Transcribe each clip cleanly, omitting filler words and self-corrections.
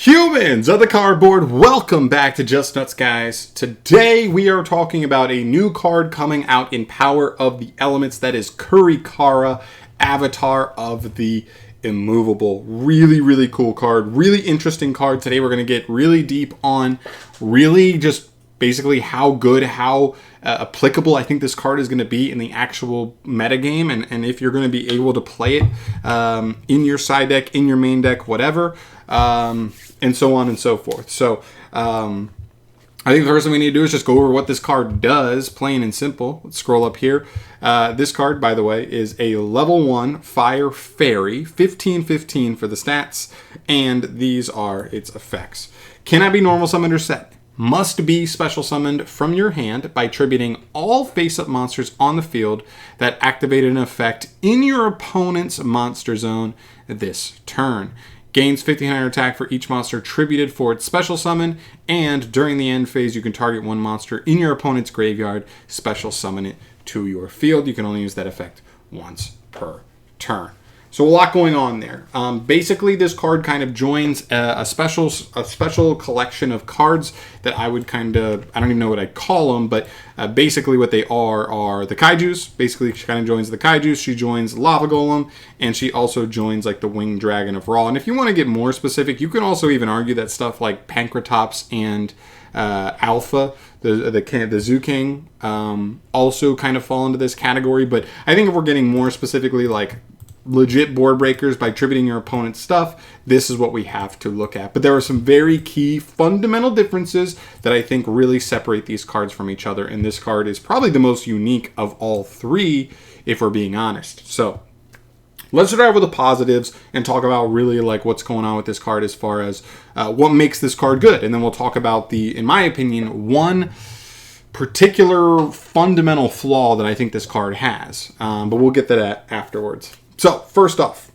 Humans of the cardboard, welcome back to Just Nuts, guys. Today we are talking about a new card coming out in Power of the Elements. That is Kurikara, Avatar of the Immovable. Really, really cool card. Really interesting card. Today we're going to get really deep on really just basically how good, how applicable I think this card is going to be in the actual metagame, and if you're going to be able to play it in your side deck, in your main deck, whatever, and so on and so forth. So I think the first thing we need to do is just go over what this card does, plain and simple. Let's scroll up here. This card, by the way, is a level 1 Fire Fairy, 15/15 for the stats, and these are its effects. Cannot be normal summoned or set. Must be special summoned from your hand by attributing all face-up monsters on the field that activated an effect in your opponent's monster zone this turn. Gains 1500 attack for each monster attributed for its special summon, and during the end phase you can target one monster in your opponent's graveyard, special summon it to your field. You can only use that effect once per turn. So a lot going on there. Basically, this card kind of joins a special collection of cards that I would kind of, I don't even know what I'd call them, but basically what they are the Kaijus. Basically, she kind of joins the Kaijus. She joins Lava Golem, and she also joins like the Winged Dragon of Ra. And if you want to get more specific, you can also even argue that stuff like Pankratops and Alpha, the Zoo King, also kind of fall into this category. But I think if we're getting more specifically like legit board breakers by attributing your opponent's stuff, this is what we have to look at. But there are some very key fundamental differences that I think really separate these cards from each other, and this card is probably the most unique of all three, if we're being honest. So let's start with the positives and talk about really like what's going on with this card as far as what makes this card good, and then we'll talk about the, in my opinion, one particular fundamental flaw that I think this card has, but we'll get to that afterwards. So, first off,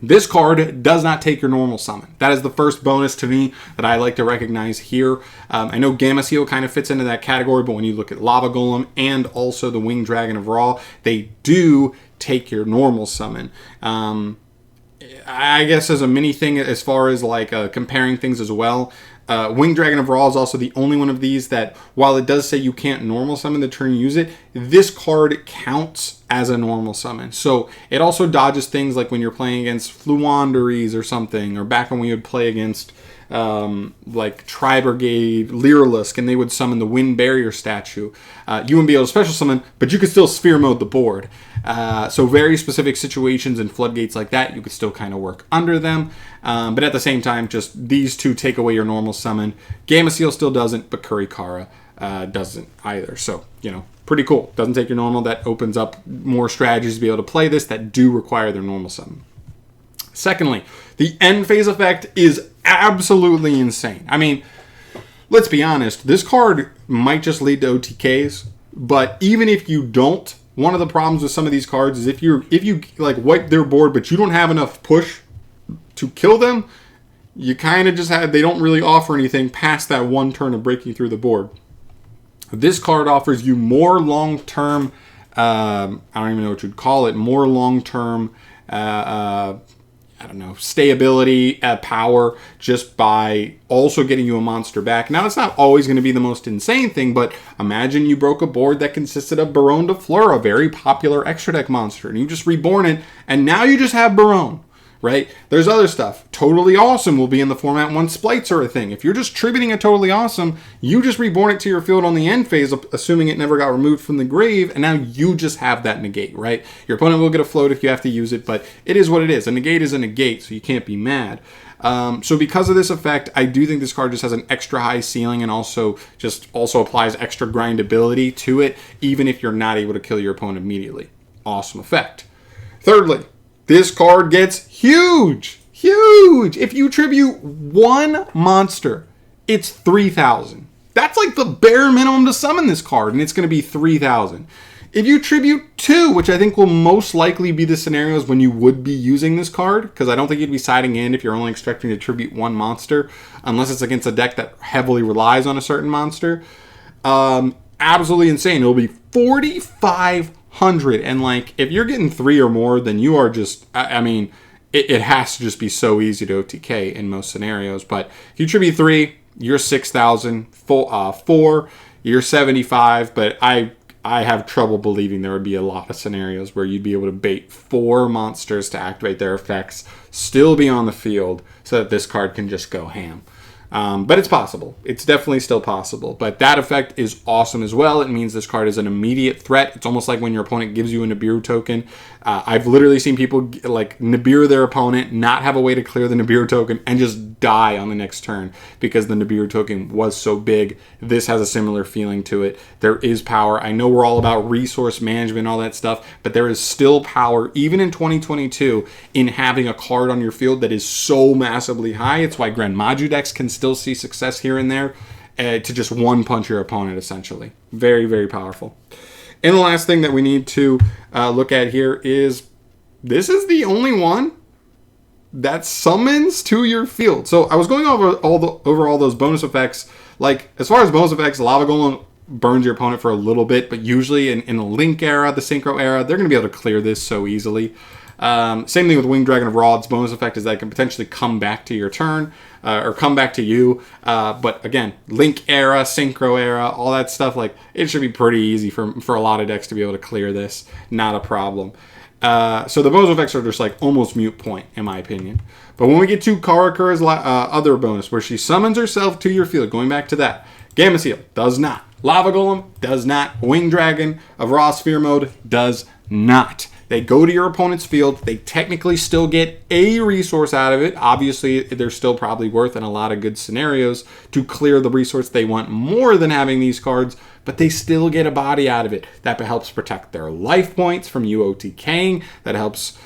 this card does not take your normal summon. That is the first bonus to me that I like to recognize here. I know Gamma Seal kind of fits into that category, but when you look at Lava Golem and also the Winged Dragon of Ra, they do take your normal summon. I guess as a mini thing as far as like comparing things as well, Winged Dragon of Ra is also the only one of these that, while it does say you can't normal summon the turn you use it, this card counts as a normal summon. So it also dodges things like when you're playing against Fluanderies or something, or back when we would play against like Tri-Brigade, Lyrilusk, and they would summon the Wind Barrier statue. You wouldn't be able to special summon, but you could still sphere mode the board. So very specific situations and floodgates like that, you could still kind of work under them. But at the same time, just these two take away your normal summon. Gamma Seal still doesn't, but Kurikara doesn't either. So, you know, pretty cool. Doesn't take your normal. That opens up more strategies to be able to play this that do require their normal summon. Secondly, the end phase effect is absolutely insane. I mean, let's be honest. This card might just lead to OTKs, but even if you don't, one of the problems with some of these cards is if you like wipe their board, but you don't have enough push to kill them, you kind of just have, they don't really offer anything past that one turn of breaking through the board. This card offers you more long-term, I don't even know what you'd call it, more long-term, I don't know, stayability, power, just by also getting you a monster back. Now, it's not always going to be the most insane thing, but imagine you broke a board that consisted of Baronne de Fleur, a very popular extra deck monster, and you just reborn it, and now you just have Baronne, right? There's other stuff. Totally Awesome will be in the format once splites are a thing. If you're just tributing a Totally Awesome, you just reborn it to your field on the end phase, assuming it never got removed from the grave, and now you just have that negate, right? Your opponent will get a float if you have to use it, but it is what it is. A negate is a negate, so you can't be mad. So because of this effect, I do think this card just has an extra high ceiling and also applies extra grindability to it, even if you're not able to kill your opponent immediately. Awesome effect. Thirdly, this card gets huge. Huge! If you tribute one monster, it's 3,000. That's like the bare minimum to summon this card, and it's going to be 3,000. If you tribute two, which I think will most likely be the scenarios when you would be using this card, because I don't think you'd be siding in if you're only expecting to tribute one monster, unless it's against a deck that heavily relies on a certain monster. Absolutely insane. It'll be 4,500, and like if you're getting three or more, then you are just, I mean, it has to just be so easy to OTK in most scenarios. But if you tribute 3, you're 6,000. 4, you're 75. But I have trouble believing there would be a lot of scenarios where you'd be able to bait 4 monsters to activate their effects, still be on the field, so that this card can just go ham. But it's possible. It's definitely still possible. But that effect is awesome as well. It means this card is an immediate threat. It's almost like when your opponent gives you a Nibiru token. I've literally seen people like Nibiru their opponent, not have a way to clear the Nibiru token, and just die on the next turn because the Nibiru token was so big. This has a similar feeling to it. There is power. I know we're all about resource management and all that stuff, but there is still power, even in 2022, in having a card on your field that is so massively high. It's why Grand Maju decks can still see success here and there to just one-punch your opponent, essentially. Very, very powerful. And the last thing that we need to look at here is this is the only one that summons to your field. So I was going over all those bonus effects. Like, as far as bonus effects, Lava Golem burns your opponent for a little bit, but usually in the Link era, the Synchro era, they're going to be able to clear this so easily. Same thing with Winged Dragon of Rod's bonus effect is that it can potentially come back to your turn or come back to you. But again, Link era, Synchro era, all that stuff, like it should be pretty easy for a lot of decks to be able to clear this. Not a problem. So the bonus effects are just like almost mute point in my opinion. But when we get to Kurikara's other bonus where she summons herself to your field, going back to that, Gamma Seal does not. Lava Golem does not. Winged Dragon of Raw Sphere Mode does not. They go to your opponent's field. They technically still get a resource out of it. Obviously, they're still probably worth in a lot of good scenarios to clear the resource they want more than having these cards, but they still get a body out of it. That helps protect their life points from you OTKing. That helps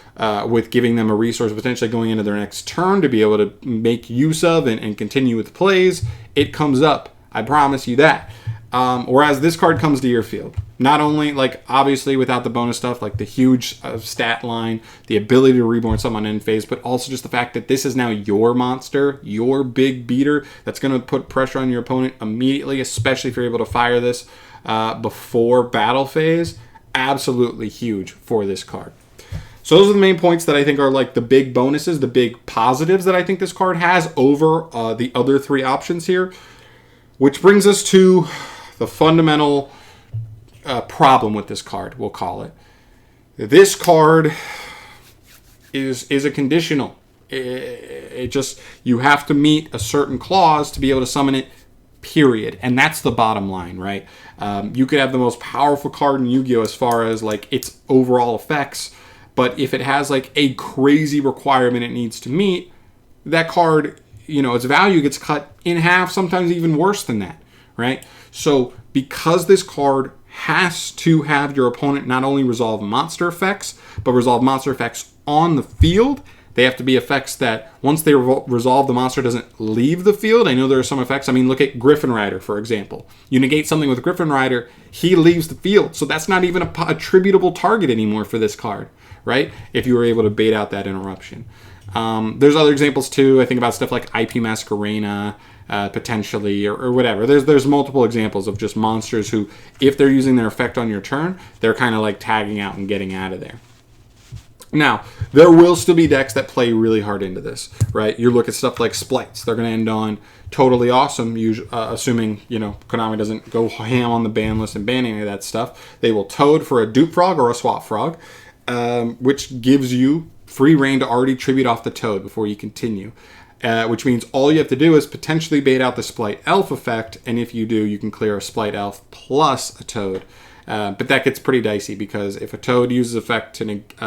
with giving them a resource potentially going into their next turn to be able to make use of and continue with plays. It comes up. I promise you that. Whereas this card comes to your field. Not only, like, obviously without the bonus stuff, like the huge stat line, the ability to reborn someone in phase, but also just the fact that this is now your monster, your big beater, that's going to put pressure on your opponent immediately, especially if you're able to fire this before battle phase. Absolutely huge for this card. So those are the main points that I think are like the big bonuses, the big positives that I think this card has over the other 3 options here. Which brings us to the fundamental problem with this card, we'll call it. This card is a conditional. It just, you have to meet a certain clause to be able to summon it, period. And that's the bottom line, right? You could have the most powerful card in Yu-Gi-Oh! As far as like its overall effects, but if it has like a crazy requirement it needs to meet, that card, you know, its value gets cut in half, sometimes even worse than that, right? So because this card has to have your opponent not only resolve monster effects, but resolve monster effects on the field, they have to be effects that once they resolve, the monster doesn't leave the field. I know there are some effects. I mean, look at Griffin Rider, for example. You negate something with Griffin Rider, he leaves the field. So that's not even a attributable target anymore for this card, right? If you were able to bait out that interruption. There's other examples too. I think about stuff like IP Masquerena, potentially, or whatever. There's multiple examples of just monsters who, if they're using their effect on your turn, they're kind of like tagging out and getting out of there. Now, there will still be decks that play really hard into this, right? You look at stuff like Splites. They're going to end on totally awesome, assuming, you know, Konami doesn't go ham on the ban list and ban any of that stuff. They will Toad for a Dupe Frog or a Swap Frog, which gives you free reign to already tribute off the Toad before you continue. Which means all you have to do is potentially bait out the Splite Elf effect, and if you do, you can clear a Splite Elf plus a Toad. But that gets pretty dicey because if a Toad uses effect to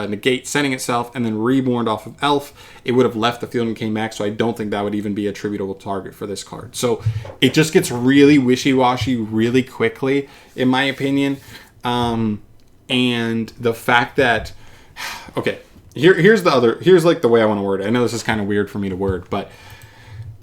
negate sending itself and then reborn off of Elf, it would have left the field and came back, so I don't think that would even be a attributable target for this card. So it just gets really wishy-washy really quickly, in my opinion. And the fact that... Okay, here's like the way I want to word it. I know this is kind of weird for me to word, but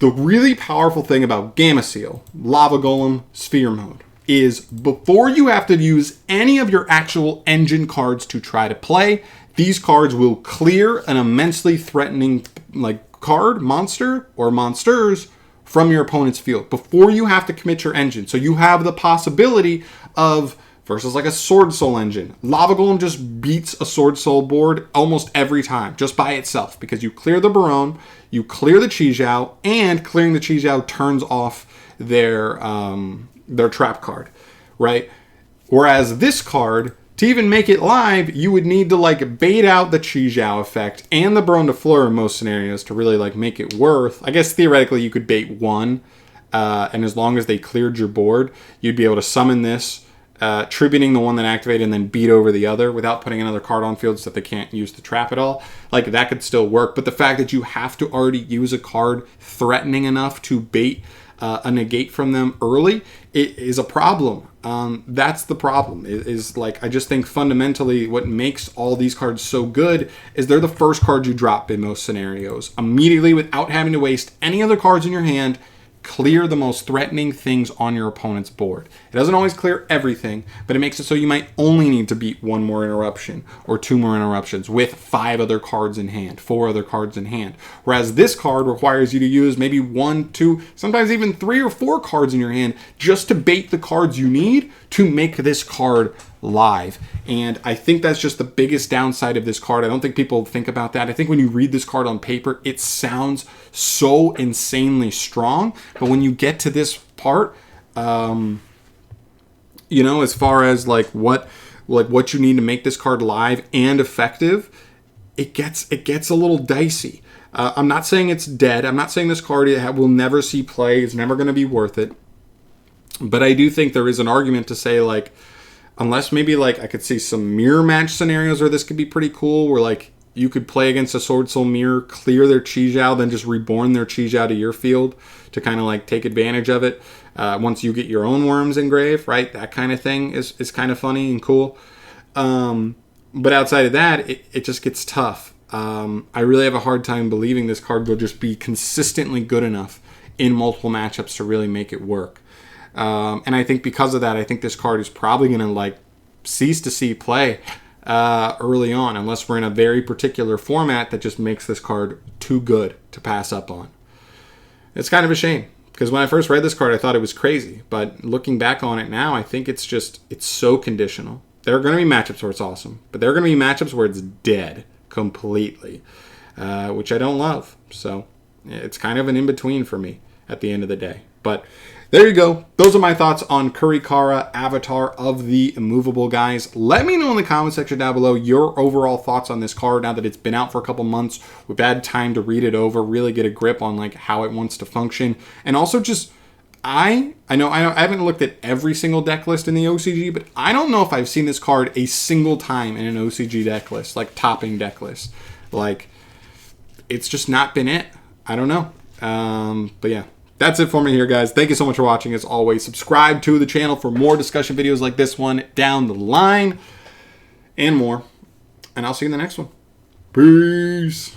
the really powerful thing about Gamma Seal, Lava Golem, Sphere Mode, is before you have to use any of your actual engine cards to try to play, these cards will clear an immensely threatening like card, monster, or monsters from your opponent's field before you have to commit your engine. So you have the possibility of, versus like a Sword Soul engine. Lava Golem just beats a Sword Soul board almost every time, just by itself, because you clear the Barone, you clear the Chi-Jiao, and clearing the Chi-Jiao turns off their trap card, right? Whereas this card, to even make it live, you would need to like bait out the Chi-Jiao effect and the Barone de Fleur in most scenarios to really like make it worth. I guess theoretically you could bait one, and as long as they cleared your board, you'd be able to summon this, tributing the one that activated and then beat over the other without putting another card on field so that they can't use the trap at all. Like, that could still work. But the fact that you have to already use a card threatening enough to bait a negate from them early, it is a problem. That's the problem. Is like, I just think fundamentally what makes all these cards so good is they're the first card you drop in most scenarios. Immediately, without having to waste any other cards in your hand, clear the most threatening things on your opponent's board. It doesn't always clear everything, but it makes it so you might only need to beat one more interruption or two more interruptions with 5 other cards in hand, 4 other cards in hand. Whereas this card requires you to use maybe 1, 2, sometimes even 3 or 4 cards in your hand just to bait the cards you need to make this card live. And I think that's just the biggest downside of this card. I don't think people think about that. I think when you read this card on paper, it sounds so insanely strong, but when you get to this part, you know, as far as like what you need to make this card live and effective, it gets a little dicey. I'm not saying it's dead. I'm not saying this card will never see play. It's never going to be worth it. But I do think there is an argument to say, like, unless maybe like I could see some mirror match scenarios where this could be pretty cool, where like you could play against a Sword Soul mirror, clear their Chi-Jiao, then just reborn their Chi-Jiao to your field to kind of like take advantage of it. Once you get your own worms engraved, right? That kind of thing is kind of funny and cool. But outside of that, it just gets tough. I really have a hard time believing this card will just be consistently good enough in multiple matchups to really make it work. And I think because of that, I think this card is probably going to like cease to see play early on, unless we're in a very particular format that just makes this card too good to pass up on. It's kind of a shame, because when I first read this card, I thought it was crazy. But looking back on it now, I think it's so conditional. There are going to be matchups where it's awesome, but there are going to be matchups where it's dead completely, which I don't love. So it's kind of an in-between for me at the end of the day. But there you go. Those are my thoughts on Kurikara, Avatar of the Immovable, guys. Let me know in the comment section down below your overall thoughts on this card now that it's been out for a couple months. We've had time to read it over, really get a grip on like how it wants to function. And also just, I know I haven't looked at every single deck list in the OCG, but I don't know if I've seen this card a single time in an OCG deck list, like topping deck list. Like, it's just not been it. I don't know. But yeah. That's it for me here, guys. Thank you so much for watching. As always, subscribe to the channel for more discussion videos like this one down the line and more. And I'll see you in the next one. Peace.